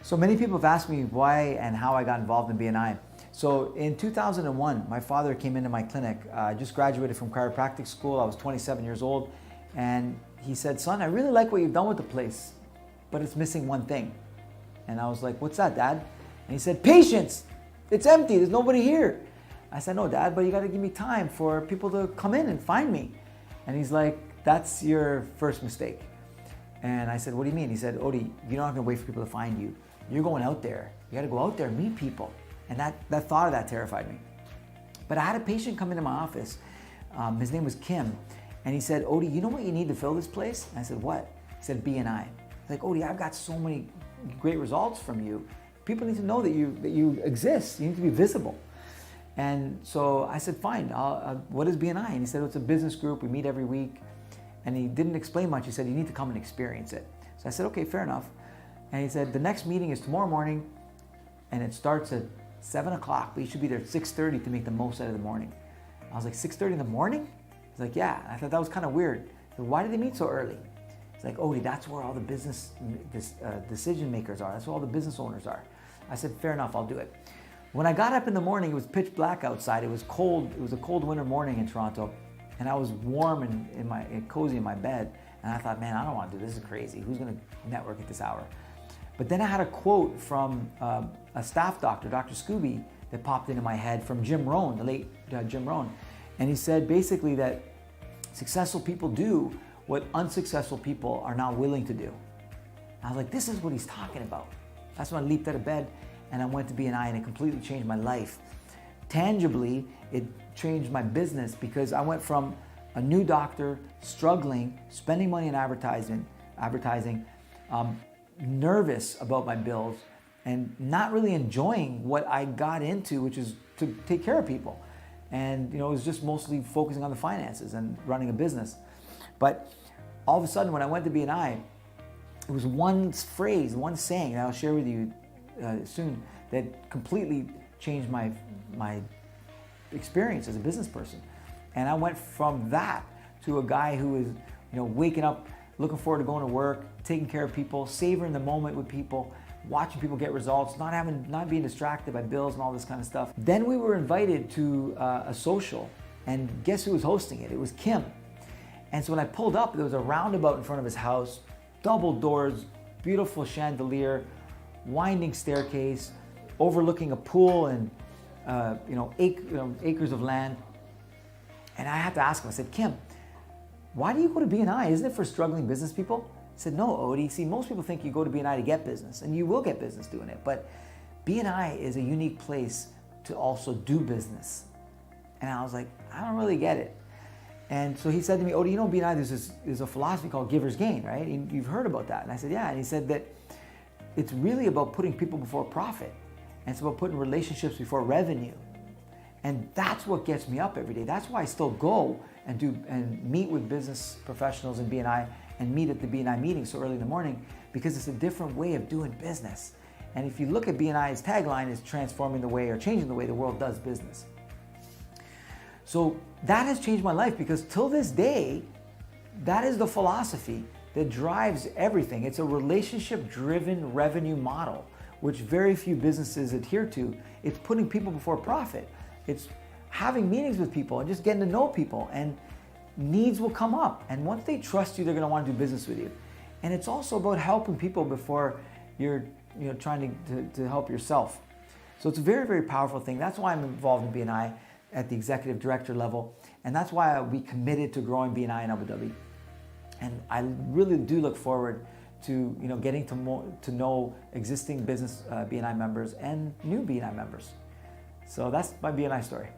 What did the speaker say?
So many people have asked me why and how I got involved in BNI. So in 2001, my father came into my clinic. I just graduated from chiropractic school. I was 27 years old. And he said, son, I really like what you've done with the place, but it's missing one thing. And I was like, what's that, Dad? And he said, patience. It's empty. There's nobody here. I said, no, Dad, but you got to give me time for people to come in and find me. And he's like, that's your first mistake. And I said, what do you mean? He said, Odie, you're not going to wait for people to find you. You're going out there. You got to go out there and meet people. And that thought of that terrified me. But I had a patient come into my office. His name was Kim. And he said, Odie, you know what you need to fill this place? And I said, what? He said, BNI. He's like, Odie, I've got so many great results from you. People need to know that you exist. You need to be visible. And so I said, fine, what is BNI? And he said, it's a business group. We meet every week. And he didn't explain much. He said, you need to come and experience it. So I said, okay, fair enough. And he said, the next meeting is tomorrow morning, and it starts at 7 o'clock, but you should be there at 6:30 to make the most out of the morning. I was like, 6:30 in the morning? He's like, yeah. I thought that was kind of weird. So why did they meet so early? He's like, Odie, that's where all the business decision makers are. That's where all the business owners are. I said, fair enough, I'll do it. When I got up in the morning, it was pitch black outside. It was cold. It was a cold winter morning in Toronto. And I was warm and cozy in my bed. And I thought, man, I don't want to do this. This is crazy. Who's going to network at this hour? But then I had a quote from a staff doctor, Dr. Scooby, that popped into my head from Jim Rohn, the late Jim Rohn. And he said basically that successful people do what unsuccessful people are not willing to do. I was like, this is what he's talking about. That's when I leaped out of bed and I went to BNI, and it completely changed my life. Tangibly, it changed my business because I went from a new doctor, struggling, spending money on advertising, nervous about my bills, and not really enjoying what I got into, which is to take care of people. And it was just mostly focusing on the finances and running a business. But all of a sudden, when I went to BNI, it was one phrase, one saying that I'll share with you soon that completely changed my experience as a business person. And I went from that to a guy who is, waking up, looking forward to going to work, taking care of people, savoring the moment with people, watching people get results, not being distracted by bills and all this kind of stuff. Then we were invited to a social, and guess who was hosting it? It was Kim. And so when I pulled up, there was a roundabout in front of his house, double doors, beautiful chandelier, winding staircase, overlooking a pool and acres of land. And I had to ask him, I said, Kim, why do you go to BNI? Isn't it for struggling business people? He said, no, Odie. See, most people think you go to BNI to get business, and you will get business doing it. But BNI is a unique place to also do business. And I was like, I don't really get it. And so he said to me, Odie, BNI, there's a philosophy called giver's gain, right? You've heard about that. And I said, yeah. And he said that it's really about putting people before profit. And it's about putting relationships before revenue. And that's what gets me up every day. That's why I still go and meet with business professionals in BNI and meet at the BNI meeting so early in the morning, because it's a different way of doing business. And if you look at BNI's tagline, is transforming the way or changing the way the world does business. So that has changed my life, because till this day, that is the philosophy that drives everything. It's a relationship-driven revenue model, which very few businesses adhere to. It's putting people before profit. It's having meetings with people and just getting to know people, and needs will come up. And once they trust you, they're going to want to do business with you. And it's also about helping people before you're trying to help yourself. So it's a very, very powerful thing. That's why I'm involved in BNI at the executive director level. And that's why I'll be committed to growing BNI in Abu Dhabi. And I really do look forward to getting to know existing business BNI members and new BNI members. So that's my BNI story.